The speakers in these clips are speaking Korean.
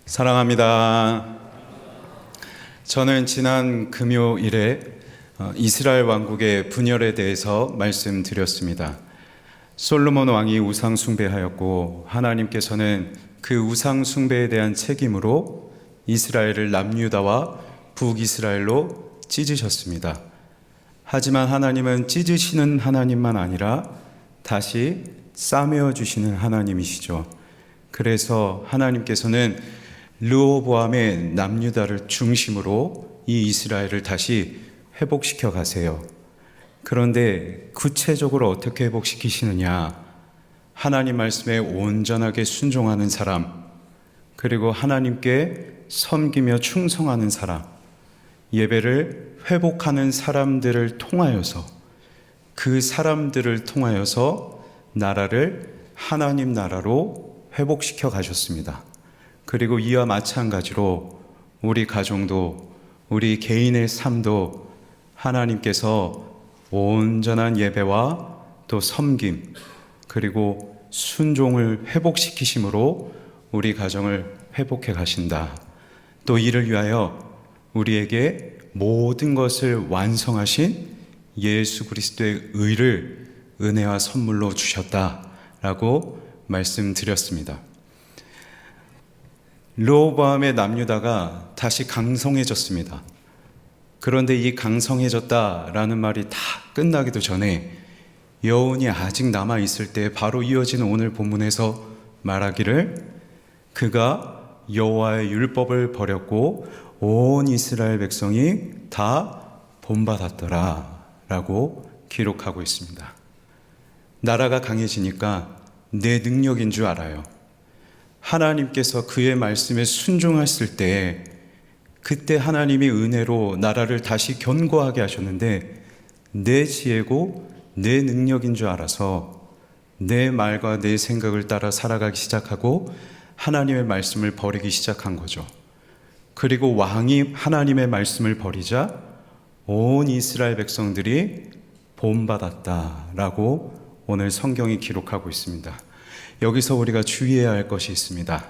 사랑합니다. 저는 지난 금요일에 이스라엘 왕국의 분열에 대해서 말씀드렸습니다. 솔로몬 왕이 우상 숭배하였고 하나님께서는 그 우상 숭배에 대한 책임으로 이스라엘을 남유다와 북이스라엘로 찢으셨습니다. 하지만 하나님은 찢으시는 하나님만 아니라 다시 싸매어 주시는 하나님이시죠. 그래서 하나님께서는 르호보암의 남유다를 중심으로 이 이스라엘을 다시 회복시켜 가세요. 그런데 구체적으로 어떻게 회복시키시느냐? 하나님 말씀에 온전하게 순종하는 사람, 그리고 하나님께 섬기며 충성하는 사람, 예배를 회복하는 사람들을 통하여서, 그 사람들을 통하여서 나라를 하나님 나라로 회복시켜 가셨습니다. 그리고 이와 마찬가지로 우리 가정도, 우리 개인의 삶도 하나님께서 온전한 예배와 또 섬김, 그리고 순종을 회복시키심으로 우리 가정을 회복해 가신다. 또 이를 위하여 우리에게 모든 것을 완성하신 예수 그리스도의 의를 은혜와 선물로 주셨다라고 말씀드렸습니다. 르호보암의 남유다가 다시 강성해졌습니다. 그런데 이 강성해졌다라는 말이 다 끝나기도 전에 여운이 아직 남아있을 때 바로 이어지는 오늘 본문에서 말하기를 그가 여호와의 율법을 버렸고 온 이스라엘 백성이 다 본받았더라 라고 기록하고 있습니다. 나라가 강해지니까 내 능력인 줄 알아요. 하나님께서 그의 말씀에 순종했을 때 그때 하나님이 은혜로 나라를 다시 견고하게 하셨는데 내 지혜고 내 능력인 줄 알아서 내 말과 내 생각을 따라 살아가기 시작하고 하나님의 말씀을 버리기 시작한 거죠. 그리고 왕이 하나님의 말씀을 버리자 온 이스라엘 백성들이 본받았다라고 오늘 성경이 기록하고 있습니다. 여기서 우리가 주의해야 할 것이 있습니다.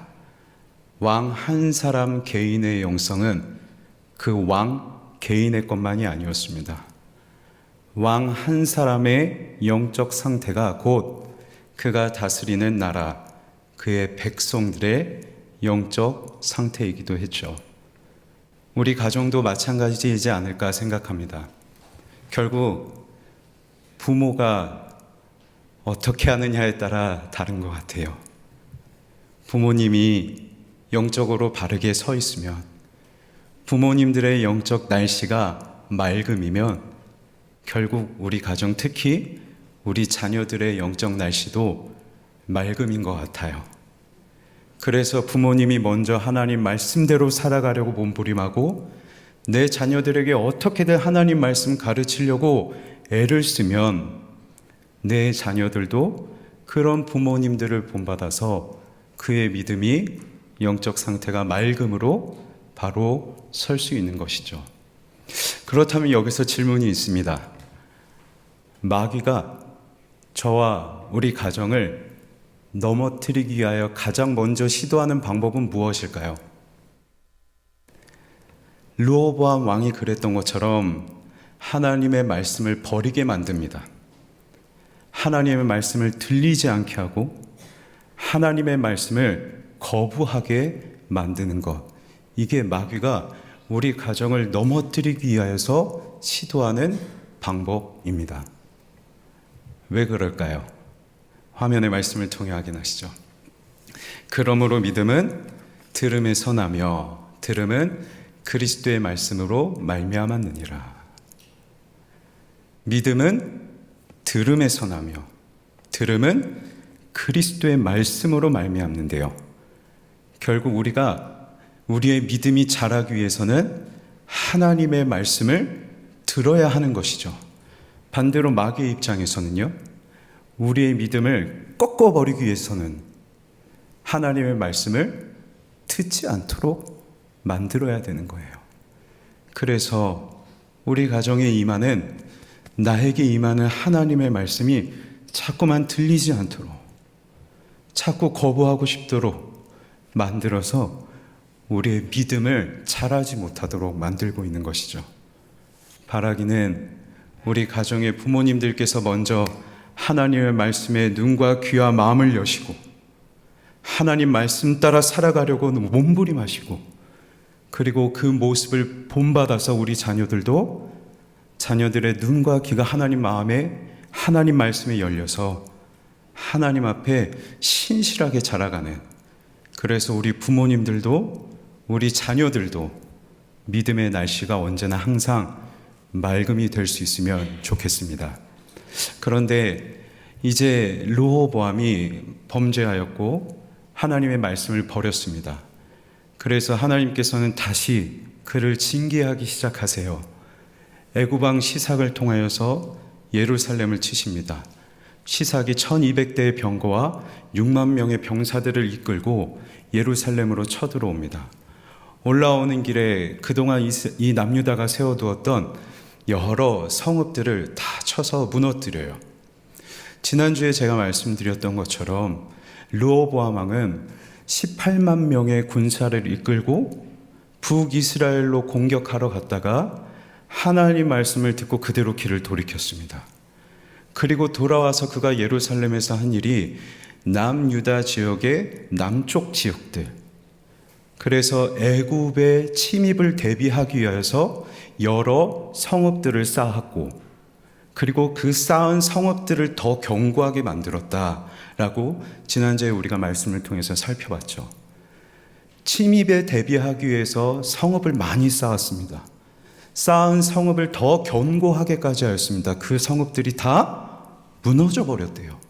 왕 한 사람 개인의 영성은 그 왕 개인의 것만이 아니었습니다. 왕 한 사람의 영적 상태가 곧 그가 다스리는 나라, 그의 백성들의 영적 상태이기도 했죠. 우리 가정도 마찬가지이지 않을까 생각합니다. 결국 부모가 어떻게 하느냐에 따라 다른 것 같아요. 부모님이 영적으로 바르게 서 있으면, 부모님들의 영적 날씨가 맑음이면 결국 우리 가정, 특히 우리 자녀들의 영적 날씨도 맑음인 것 같아요. 그래서 부모님이 먼저 하나님 말씀대로 살아가려고 몸부림하고 내 자녀들에게 어떻게든 하나님 말씀 가르치려고 애를 쓰면 내 자녀들도 그런 부모님들을 본받아서 그의 믿음이 영적 상태가 맑음으로 바로 설 수 있는 것이죠. 그렇다면 여기서 질문이 있습니다. 마귀가 저와 우리 가정을 넘어뜨리기 위하여 가장 먼저 시도하는 방법은 무엇일까요? 르호보암 왕이 그랬던 것처럼 하나님의 말씀을 버리게 만듭니다. 하나님의 말씀을 들리지 않게 하고 하나님의 말씀을 거부하게 만드는 것, 이게 마귀가 우리 가정을 넘어뜨리기 위하여서 시도하는 방법입니다. 왜 그럴까요? 화면의 말씀을 통해 확인하시죠. 그러므로 믿음은 들음에서 나며 들음은 그리스도의 말씀으로 말미암았느니라. 믿음은 들음에서 나며 들음은 그리스도의 말씀으로 말미암는데요. 결국 우리의 믿음이 자라기 위해서는 하나님의 말씀을 들어야 하는 것이죠. 반대로 마귀의 입장에서는요, 우리의 믿음을 꺾어버리기 위해서는 하나님의 말씀을 듣지 않도록 만들어야 되는 거예요. 그래서 우리 가정에 임하는, 나에게 임하는 하나님의 말씀이 자꾸만 들리지 않도록, 자꾸 거부하고 싶도록 만들어서 우리의 믿음을 자라지 못하도록 만들고 있는 것이죠. 바라기는 우리 가정의 부모님들께서 먼저 하나님의 말씀에 눈과 귀와 마음을 여시고 하나님 말씀 따라 살아가려고 몸부림하시고, 그리고 그 모습을 본받아서 우리 자녀들도 자녀들의 눈과 귀가 하나님 마음에, 하나님 말씀에 열려서 하나님 앞에 신실하게 자라가는, 그래서 우리 부모님들도 우리 자녀들도 믿음의 날씨가 언제나 항상 맑음이 될 수 있으면 좋겠습니다. 그런데 이제 르호보암이 범죄하였고 하나님의 말씀을 버렸습니다. 그래서 하나님께서는 다시 그를 징계하기 시작하세요. 애굽왕 시삭을 통하여서 예루살렘을 치십니다. 시삭이 1200대의 병거와 6만 명의 병사들을 이끌고 예루살렘으로 쳐들어옵니다. 올라오는 길에 그동안 이 남유다가 세워두었던 여러 성읍들을 다 쳐서 무너뜨려요. 지난주에 제가 말씀드렸던 것처럼 르호보암 왕은 18만 명의 군사를 이끌고 북이스라엘로 공격하러 갔다가 하나님 말씀을 듣고 그대로 길을 돌이켰습니다. 그리고 돌아와서 그가 예루살렘에서 한 일이 남유다 지역의 남쪽 지역들, 그래서 애굽의 침입을 대비하기 위해서 여러 성읍들을 쌓았고, 그리고 그 쌓은 성읍들을 더 견고하게 만들었다라고 지난주에 우리가 말씀을 통해서 살펴봤죠. 침입에 대비하기 위해서 성읍을 많이 쌓았습니다. 쌓은 성읍을 더 견고하게까지 하였습니다. 그 성읍들이 다 무너져 버렸대요.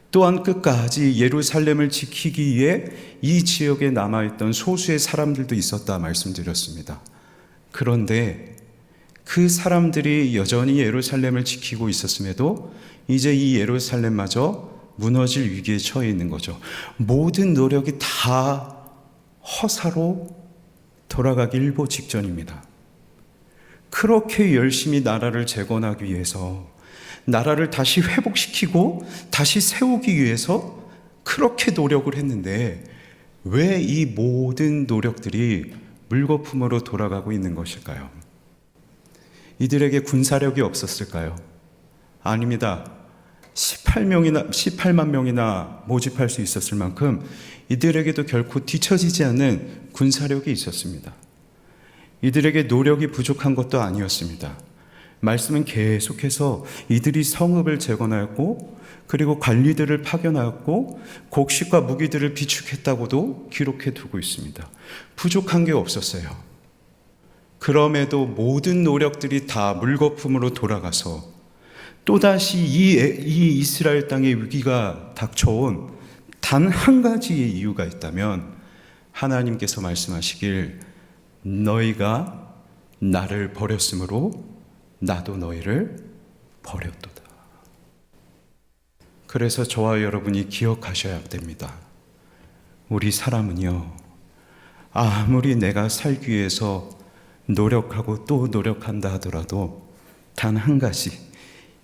또한 끝까지 예루살렘을 지키기 위해 이 지역에 남아있던 소수의 사람들도 있었다 말씀드렸습니다. 그런데 그 사람들이 여전히 예루살렘을 지키고 있었음에도 이제 이 예루살렘마저 무너질 위기에 처해 있는 거죠. 모든 노력이 다 허사로 돌아가기 일보 직전입니다. 그렇게 열심히 나라를 재건하기 위해서, 나라를 다시 회복시키고 다시 세우기 위해서 그렇게 노력을 했는데 왜 이 모든 노력들이 물거품으로 돌아가고 있는 것일까요? 이들에게 군사력이 없었을까요? 아닙니다. 18만 명이나 모집할 수 있었을 만큼 이들에게도 결코 뒤처지지 않는 군사력이 있었습니다. 이들에게 노력이 부족한 것도 아니었습니다. 말씀은 계속해서 이들이 성읍을 재건하였고, 그리고 관리들을 파견하였고, 곡식과 무기들을 비축했다고도 기록해 두고 있습니다. 부족한 게 없었어요. 그럼에도 모든 노력들이 다 물거품으로 돌아가서 또다시 이 이스라엘 땅의 위기가 닥쳐온 단 한 가지의 이유가 있다면, 하나님께서 말씀하시길 너희가 나를 버렸으므로 나도 너희를 버렸도다. 그래서 저와 여러분이 기억하셔야 됩니다. 우리 사람은요, 아무리 내가 살기 위해서 노력하고 또 노력한다 하더라도 단 한 가지,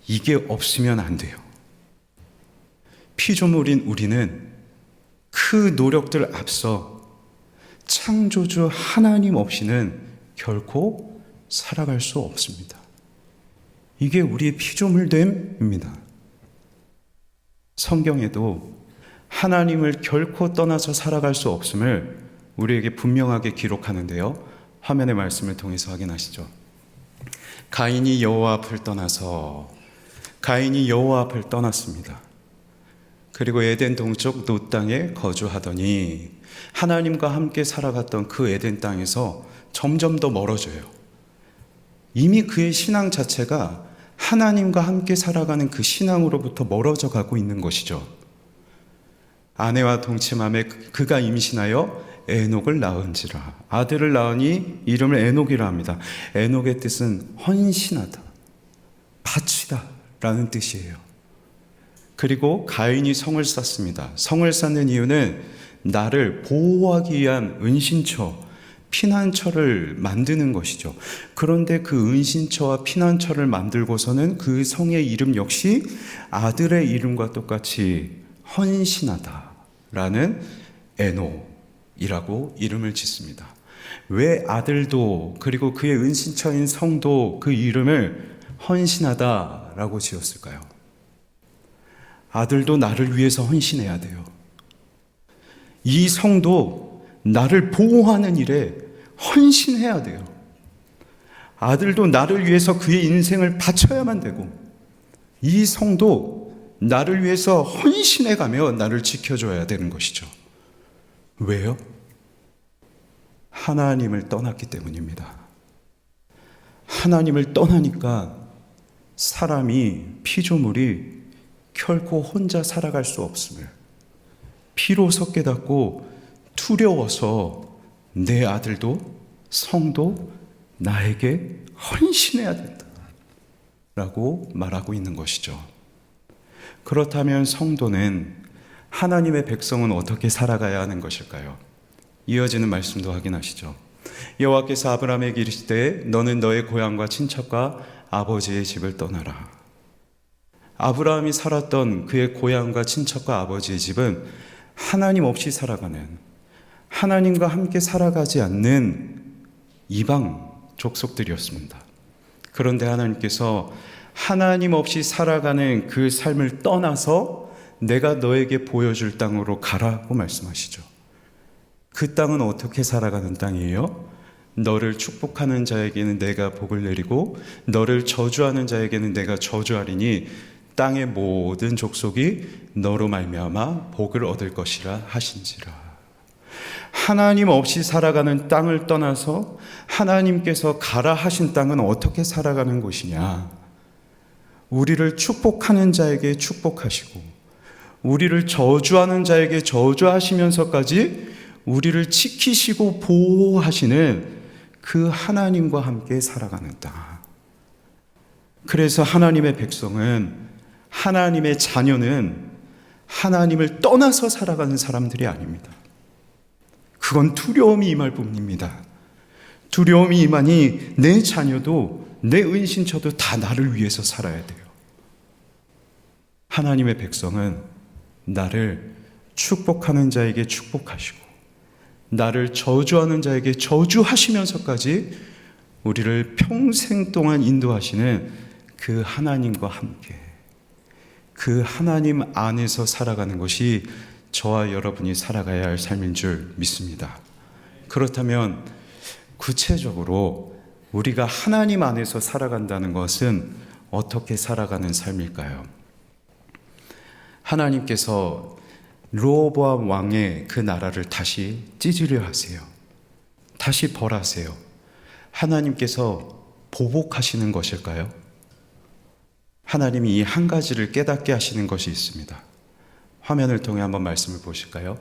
이게 없으면 안 돼요. 피조물인 우리는 그 노력들 앞서 창조주 하나님 없이는 결코 살아갈 수 없습니다. 이게 우리의 피조물됨입니다. 성경에도 하나님을 결코 떠나서 살아갈 수 없음을 우리에게 분명하게 기록하는데요. 화면의 말씀을 통해서 확인하시죠. 가인이 여호와 앞을 떠났습니다. 그리고 에덴 동쪽 롯 땅에 거주하더니 하나님과 함께 살아갔던 그 에덴 땅에서 점점 더 멀어져요. 이미 그의 신앙 자체가 하나님과 함께 살아가는 그 신앙으로부터 멀어져 가고 있는 것이죠. 아내와 동침함에 그가 임신하여 에녹을 낳은지라. 아들을 낳으니 이름을 에녹이라 합니다. 에녹의 뜻은 헌신하다, 바치다 라는 뜻이에요. 그리고 가인이 성을 쌓습니다. 성을 쌓는 이유는 나를 보호하기 위한 은신처, 피난처를 만드는 것이죠. 그런데 그 은신처와 피난처를 만들고서는 그 성의 이름 역시 아들의 이름과 똑같이 헌신하다 라는 에녹, 이라고 이름을 짓습니다. 왜 아들도 그리고 그의 은신처인 성도 그 이름을 헌신하다라고 지었을까요? 아들도 나를 위해서 헌신해야 돼요. 이 성도 나를 보호하는 일에 헌신해야 돼요. 아들도 나를 위해서 그의 인생을 바쳐야만 되고, 이 성도 나를 위해서 헌신해가며 나를 지켜줘야 되는 것이죠. 왜요? 하나님을 떠났기 때문입니다. 하나님을 떠나니까 사람이, 피조물이 결코 혼자 살아갈 수 없음을 비로소 깨닫고 두려워서 내 아들도 성도 나에게 헌신해야 된다 라고 말하고 있는 것이죠. 그렇다면 성도는, 하나님의 백성은 어떻게 살아가야 하는 것일까요? 이어지는 말씀도 확인하시죠. 여호와께서 아브라함에게 이르시되 너는 너의 고향과 친척과 아버지의 집을 떠나라. 아브라함이 살았던 그의 고향과 친척과 아버지의 집은 하나님 없이 살아가는, 하나님과 함께 살아가지 않는 이방 족속들이었습니다. 그런데 하나님께서 하나님 없이 살아가는 그 삶을 떠나서 내가 너에게 보여줄 땅으로 가라고 말씀하시죠. 그 땅은 어떻게 살아가는 땅이에요? 너를 축복하는 자에게는 내가 복을 내리고 너를 저주하는 자에게는 내가 저주하리니 땅의 모든 족속이 너로 말미암아 복을 얻을 것이라 하신지라. 하나님 없이 살아가는 땅을 떠나서 하나님께서 가라 하신 땅은 어떻게 살아가는 곳이냐? 우리를 축복하는 자에게 축복하시고 우리를 저주하는 자에게 저주하시면서까지 우리를 지키시고 보호하시는 그 하나님과 함께 살아가는 땅. 그래서 하나님의 백성은, 하나님의 자녀는 하나님을 떠나서 살아가는 사람들이 아닙니다. 그건 두려움이 임할 뿐입니다. 두려움이 임하니 내 자녀도 내 은신처도 다 나를 위해서 살아야 돼요. 하나님의 백성은 나를 축복하는 자에게 축복하시고 나를 저주하는 자에게 저주하시면서까지 우리를 평생 동안 인도하시는 그 하나님과 함께, 그 하나님 안에서 살아가는 것이 저와 여러분이 살아가야 할 삶인 줄 믿습니다. 그렇다면 구체적으로 우리가 하나님 안에서 살아간다는 것은 어떻게 살아가는 삶일까요? 하나님께서 르호보암 왕의 그 나라를 다시 찢으려 하세요. 다시 벌하세요. 하나님께서 보복하시는 것일까요? 하나님이 이 한 가지를 깨닫게 하시는 것이 있습니다. 화면을 통해 한번 말씀을 보실까요?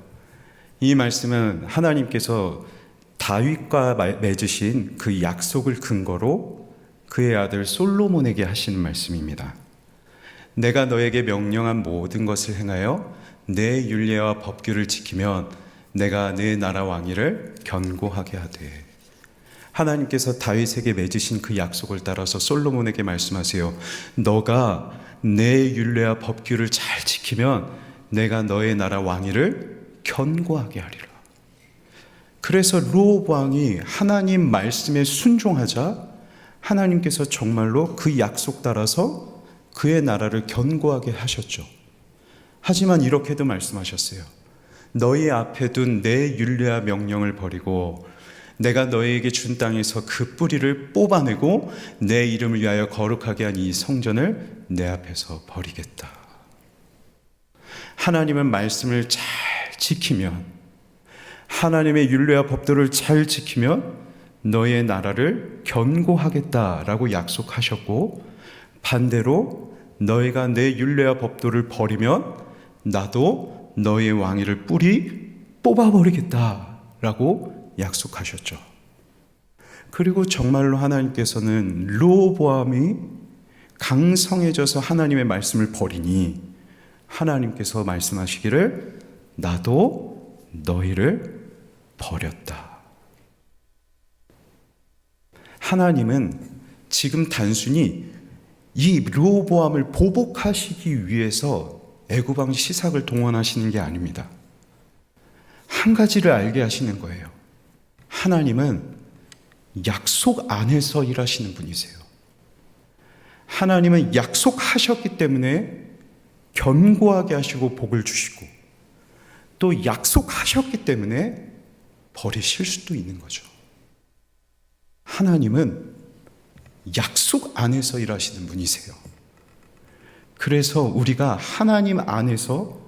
이 말씀은 하나님께서 다윗과 맺으신 그 약속을 근거로 그의 아들 솔로몬에게 하시는 말씀입니다. 내가 너에게 명령한 모든 것을 행하여 내 율례와 법규를 지키면 내가 내 나라 왕위를 견고하게 하되. 하나님께서 다윗에게 맺으신 그 약속을 따라서 솔로몬에게 말씀하세요. 너가 내 율례와 법규를 잘 지키면 내가 너의 나라 왕위를 견고하게 하리라. 그래서 르호보암 왕이 하나님 말씀에 순종하자 하나님께서 정말로 그 약속 따라서 그의 나라를 견고하게 하셨죠. 하지만 이렇게도 말씀하셨어요. 너희 앞에 둔 내 율례와 명령을 버리고 내가 너희에게 준 땅에서 그 뿌리를 뽑아내고 내 이름을 위하여 거룩하게 한 이 성전을 내 앞에서 버리겠다. 하나님은 말씀을 잘 지키면, 하나님의 율례와 법도를 잘 지키면 너희의 나라를 견고하겠다라고 약속하셨고, 반대로 너희가 내 율례와 법도를 버리면 나도 너희의 왕위를 뿌리 뽑아버리겠다라고 약속하셨죠. 그리고 정말로 하나님께서는 르호보암이 강성해져서 하나님의 말씀을 버리니 하나님께서 말씀하시기를 나도 너희를 버렸다. 하나님은 지금 단순히 이 르호보암을 보복하시기 위해서 애굽 왕 시삭을 동원하시는 게 아닙니다. 한 가지를 알게 하시는 거예요. 하나님은 약속 안에서 일하시는 분이세요. 하나님은 약속하셨기 때문에 견고하게 하시고 복을 주시고, 또 약속하셨기 때문에 버리실 수도 있는 거죠. 하나님은 약속 안에서 일하시는 분이세요. 그래서 우리가 하나님 안에서,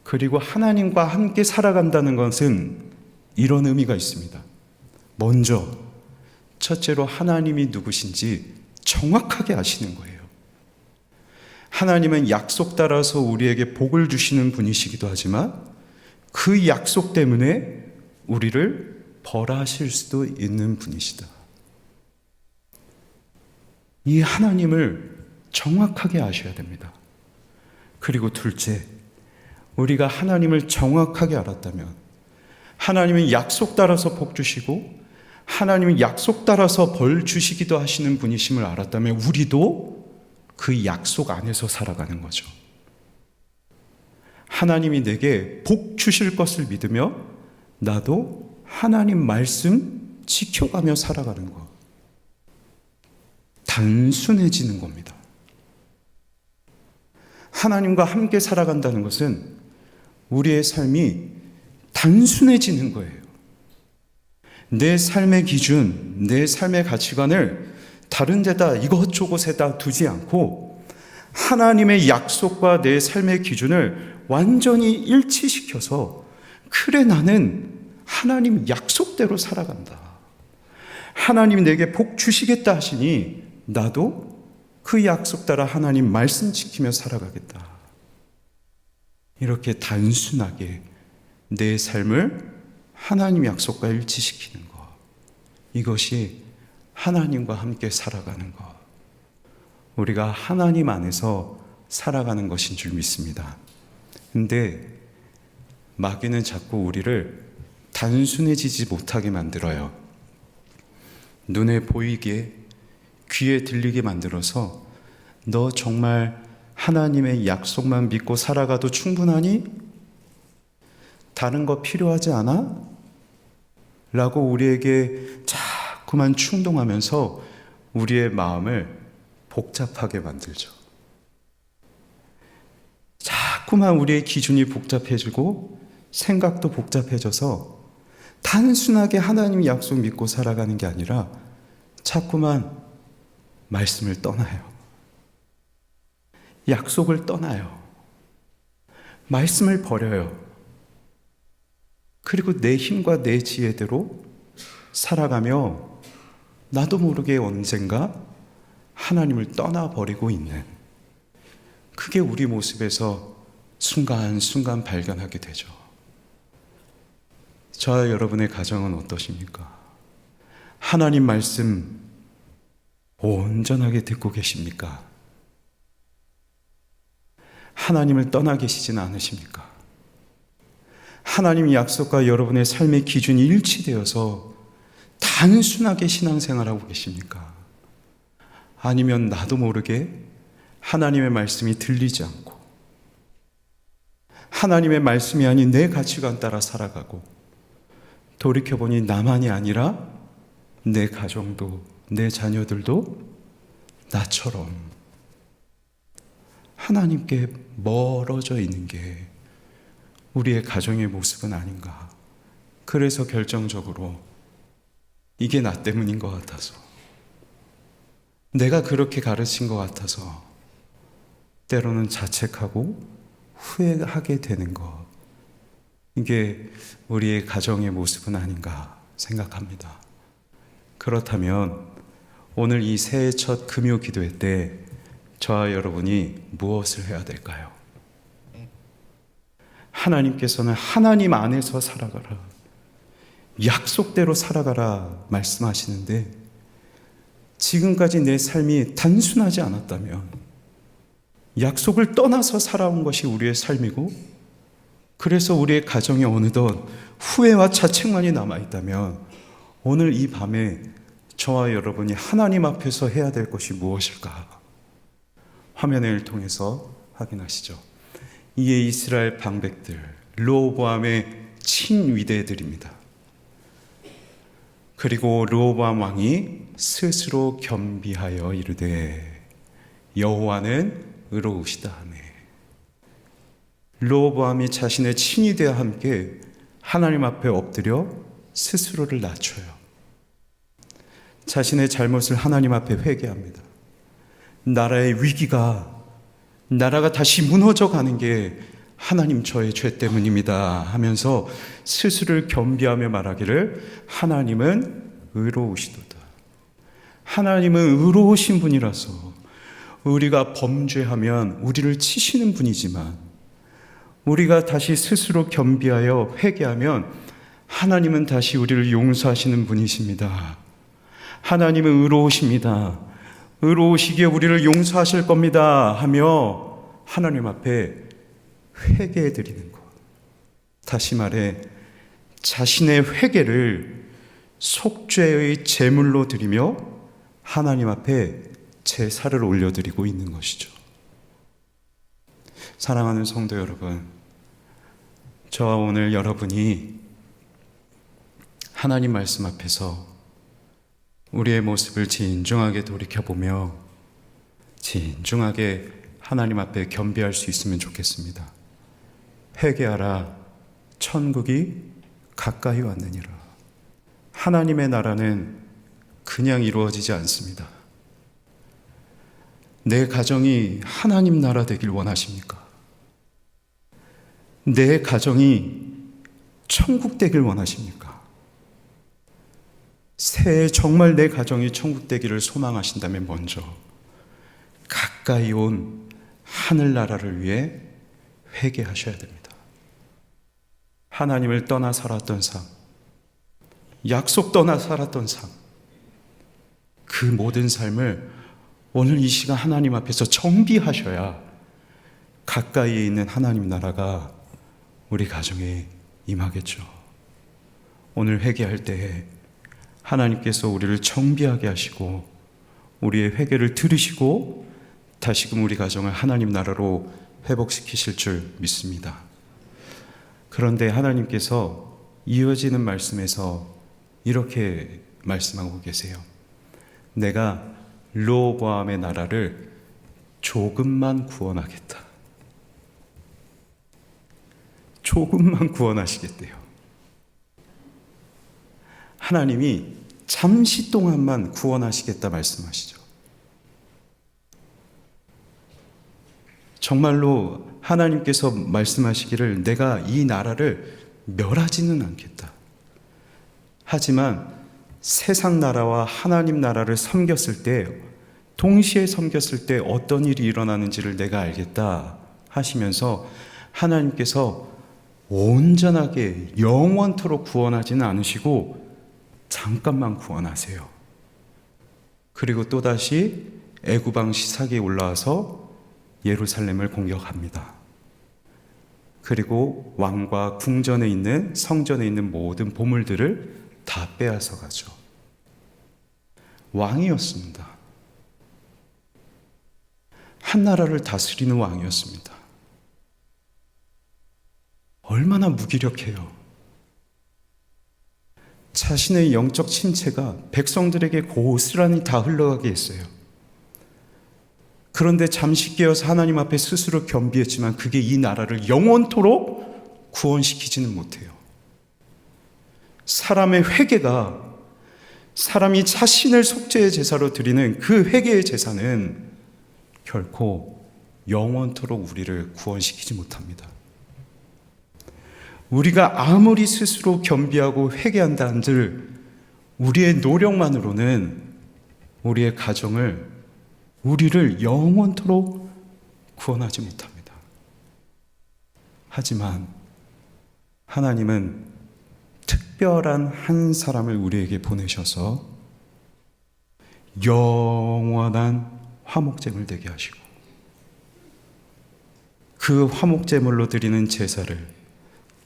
그리고 하나님과 함께 살아간다는 것은 이런 의미가 있습니다. 먼저 첫째로 하나님이 누구신지 정확하게 아시는 거예요. 하나님은 약속 따라서 우리에게 복을 주시는 분이시기도 하지만 그 약속 때문에 우리를 벌하실 수도 있는 분이시다. 이 하나님을 정확하게 아셔야 됩니다. 그리고 둘째, 우리가 하나님을 정확하게 알았다면, 하나님은 약속 따라서 복 주시고 하나님은 약속 따라서 벌 주시기도 하시는 분이심을 알았다면 우리도 그 약속 안에서 살아가는 거죠. 하나님이 내게 복 주실 것을 믿으며 나도 하나님 말씀 지켜가며 살아가는 것. 단순해지는 겁니다. 하나님과 함께 살아간다는 것은 우리의 삶이 단순해지는 거예요. 내 삶의 기준, 내 삶의 가치관을 다른 데다 이것저것에다 두지 않고 하나님의 약속과 내 삶의 기준을 완전히 일치시켜서, 그래 나는 하나님 약속대로 살아간다. 하나님이 내게 복 주시겠다 하시니 나도 그 약속 따라 하나님 말씀 지키며 살아가겠다. 이렇게 단순하게 내 삶을 하나님 약속과 일치시키는 것, 이것이 하나님과 함께 살아가는 것, 우리가 하나님 안에서 살아가는 것인 줄 믿습니다. 근데 마귀는 자꾸 우리를 단순해지지 못하게 만들어요. 눈에 보이게, 귀에 들리게 만들어서 너 정말 하나님의 약속만 믿고 살아가도 충분하니? 다른 거 필요하지 않아? 라고 우리에게 자꾸만 충동하면서 우리의 마음을 복잡하게 만들죠. 자꾸만 우리의 기준이 복잡해지고 생각도 복잡해져서 단순하게 하나님 약속 믿고 살아가는 게 아니라 자꾸만 말씀을 떠나요. 약속을 떠나요. 말씀을 버려요. 그리고 내 힘과 내 지혜대로 살아가며 나도 모르게 언젠가 하나님을 떠나버리고 있는, 그게 우리 모습에서 순간순간 발견하게 되죠. 저와 여러분의 가정은 어떠십니까? 하나님 말씀 온전하게 듣고 계십니까? 하나님을 떠나 계시지는 않으십니까? 하나님 약속과 여러분의 삶의 기준이 일치되어서 단순하게 신앙생활하고 계십니까? 아니면 나도 모르게 하나님의 말씀이 들리지 않고 하나님의 말씀이 아닌 내 가치관 따라 살아가고, 돌이켜보니 나만이 아니라 내 가정도, 내 자녀들도 나처럼 하나님께 멀어져 있는 게 우리의 가정의 모습은 아닌가. 그래서 결정적으로 이게 나 때문인 것 같아서, 내가 그렇게 가르친 것 같아서 때로는 자책하고 후회하게 되는 것, 이게 우리의 가정의 모습은 아닌가 생각합니다. 그렇다면 오늘 이 새해 첫 금요 기도회 때 저와 여러분이 무엇을 해야 될까요? 하나님께서는 하나님 안에서 살아가라, 약속대로 살아가라 말씀하시는데, 지금까지 내 삶이 단순하지 않았다면, 약속을 떠나서 살아온 것이 우리의 삶이고, 그래서 우리의 가정에 어느덧 후회와 자책만이 남아있다면, 오늘 이 밤에 저와 여러분이 하나님 앞에서 해야 될 것이 무엇일까? 화면을 통해서 확인하시죠. 이에 이스라엘 방백들, 르호보암의 친위대들입니다. 그리고 르호보암 왕이 스스로 겸비하여 이르되 여호와는 의로우시다 하매, 르호보암이 자신의 친위대와 함께 하나님 앞에 엎드려 스스로를 낮춰요. 자신의 잘못을 하나님 앞에 회개합니다. 나라의 위기가, 나라가 다시 무너져 가는 게 하나님 저의 죄 때문입니다 하면서 스스로를 겸비하며 말하기를 하나님은 의로우시도다. 하나님은 의로우신 분이라서 우리가 범죄하면 우리를 치시는 분이지만 우리가 다시 스스로 겸비하여 회개하면 하나님은 다시 우리를 용서하시는 분이십니다. 하나님은 의로우십니다. 의로우시기에 우리를 용서하실 겁니다 하며 하나님 앞에 회개해 드리는 것. 다시 말해 자신의 회개를 속죄의 제물로 드리며 하나님 앞에 제사를 올려드리고 있는 것이죠. 사랑하는 성도 여러분, 저와 오늘 여러분이 하나님 말씀 앞에서 우리의 모습을 진중하게 돌이켜보며 진중하게 하나님 앞에 겸비할 수 있으면 좋겠습니다. 회개하라, 천국이 가까이 왔느니라. 하나님의 나라는 그냥 이루어지지 않습니다. 내 가정이 하나님 나라 되길 원하십니까? 내 가정이 천국 되길 원하십니까? 새해 정말 내 가정이 천국 되기를 소망하신다면 먼저 가까이 온 하늘나라를 위해 회개하셔야 됩니다. 하나님을 떠나 살았던 삶, 약속 떠나 살았던 삶, 그 모든 삶을 오늘 이 시간 하나님 앞에서 정비하셔야 가까이에 있는 하나님 나라가 우리 가정에 임하겠죠. 오늘 회개할 때에 하나님께서 우리를 정비하게 하시고 우리의 회개를 들으시고 다시금 우리 가정을 하나님 나라로 회복시키실 줄 믿습니다. 그런데 하나님께서 이어지는 말씀에서 이렇게 말씀하고 계세요. 내가 르호보암의 나라를 조금만 구원하겠다. 조금만 구원하시겠대요. 하나님이 잠시 동안만 구원하시겠다 말씀하시죠. 정말로 하나님께서 말씀하시기를 내가 이 나라를 멸하지는 않겠다. 하지만 세상 나라와 하나님 나라를 섬겼을 때, 동시에 섬겼을 때 어떤 일이 일어나는지를 내가 알겠다 하시면서 하나님께서 온전하게 영원토록 구원하지는 않으시고 잠깐만 구원하세요. 그리고 또다시 애굽 왕 시삭이 올라와서 예루살렘을 공격합니다. 그리고 왕과 궁전에 있는 성전에 있는 모든 보물들을 다 빼앗아 가죠. 왕이었습니다. 한 나라를 다스리는 왕이었습니다. 얼마나 무기력해요. 자신의 영적 친체가 백성들에게 고스란히 다 흘러가게 했어요. 그런데 잠시 깨어서 하나님 앞에 스스로 겸비했지만 그게 이 나라를 영원토록 구원시키지는 못해요. 사람의 회개가, 사람이 자신을 속죄의 제사로 드리는 그 회개의 제사는 결코 영원토록 우리를 구원시키지 못합니다. 우리가 아무리 스스로 겸비하고 회개한다 한들 우리의 노력만으로는 우리의 가정을, 우리를 영원토록 구원하지 못합니다. 하지만 하나님은 특별한 한 사람을 우리에게 보내셔서 영원한 화목제물 되게 하시고 그 화목제물로 드리는 제사를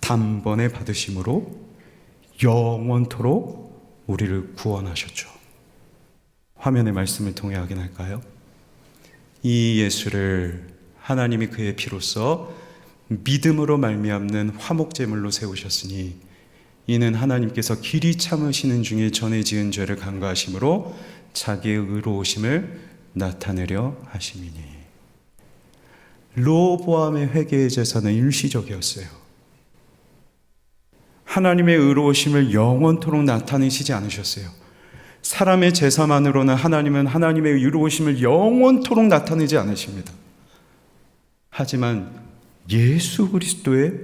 단번에 받으심으로 영원토록 우리를 구원하셨죠. 화면의 말씀을 통해 확인할까요? 이 예수를 하나님이 그의 피로써 믿음으로 말미암는 화목제물로 세우셨으니 이는 하나님께서 길이 참으시는 중에 전에 지은 죄를 간과하심으로 자기의 의로우심을 나타내려 하심이니. 르호보암의 회개의 제사는 일시적이었어요. 하나님의 의로우심을 영원토록 나타내시지 않으셨어요. 사람의 제사만으로는 하나님은 하나님의 의로우심을 영원토록 나타내지 않으십니다. 하지만 예수 그리스도의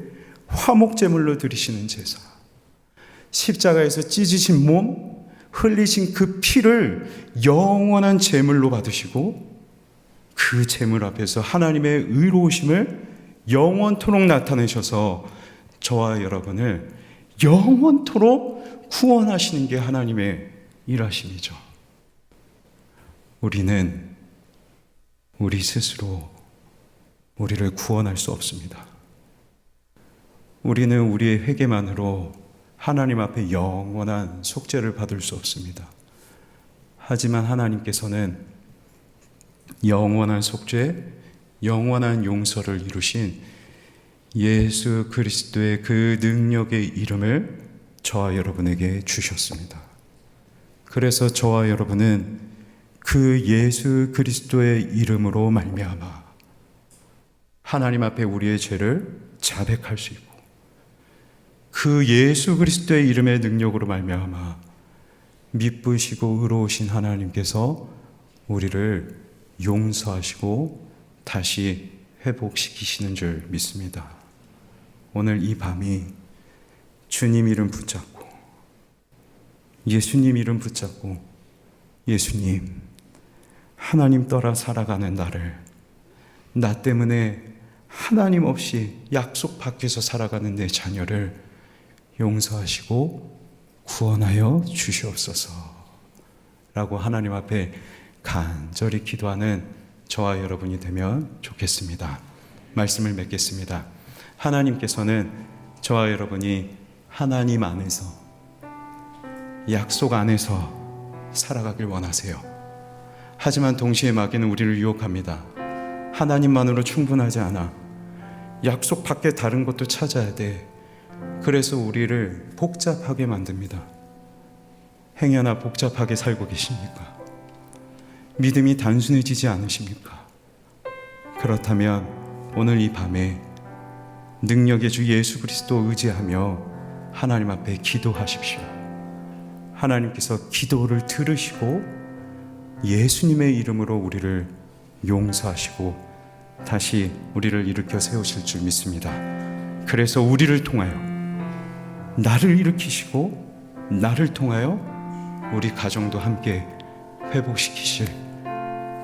화목제물로 드리시는 제사, 십자가에서 찢으신 몸, 흘리신 그 피를 영원한 제물로 받으시고 그 제물 앞에서 하나님의 의로우심을 영원토록 나타내셔서 저와 여러분을 영원토록 구원하시는 게 하나님의 일하심이죠. 우리는 우리 스스로 우리를 구원할 수 없습니다. 우리는 우리의 회개만으로 하나님 앞에 영원한 속죄를 받을 수 없습니다. 하지만 하나님께서는 영원한 속죄, 영원한 용서를 이루신 예수 그리스도의 그 능력의 이름을 저와 여러분에게 주셨습니다. 그래서 저와 여러분은 그 예수 그리스도의 이름으로 말미암아 하나님 앞에 우리의 죄를 자백할 수 있고 그 예수 그리스도의 이름의 능력으로 말미암아 미쁘시고 의로우신 하나님께서 우리를 용서하시고 다시 회복시키시는 줄 믿습니다. 오늘 이 밤이 주님 이름 붙잡고 예수님 이름 붙잡고 예수님, 하나님 떠나 살아가는 나를, 나 때문에 하나님 없이 약속 밖에서 살아가는 내 자녀를 용서하시고 구원하여 주시옵소서 라고 하나님 앞에 간절히 기도하는 저와 여러분이 되면 좋겠습니다. 말씀을 맺겠습니다. 하나님께서는 저와 여러분이 하나님 안에서, 약속 안에서 살아가길 원하세요. 하지만 동시에 마귀는 우리를 유혹합니다. 하나님만으로 충분하지 않아. 약속 밖에 다른 것도 찾아야 돼. 그래서 우리를 복잡하게 만듭니다. 행여나 복잡하게 살고 계십니까? 믿음이 단순해지지 않으십니까? 그렇다면 오늘 이 밤에 능력의 주 예수 그리스도 의지하며 하나님 앞에 기도하십시오. 하나님께서 기도를 들으시고 예수님의 이름으로 우리를 용서하시고 다시 우리를 일으켜 세우실 줄 믿습니다. 그래서 우리를 통하여 나를 일으키시고 나를 통하여 우리 가정도 함께 회복시키실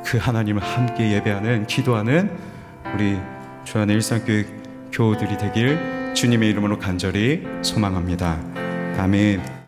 그 하나님을 함께 예배하는, 기도하는 우리 주안의 일상교회 교우들이 되길 주님의 이름으로 간절히 소망합니다. 아멘.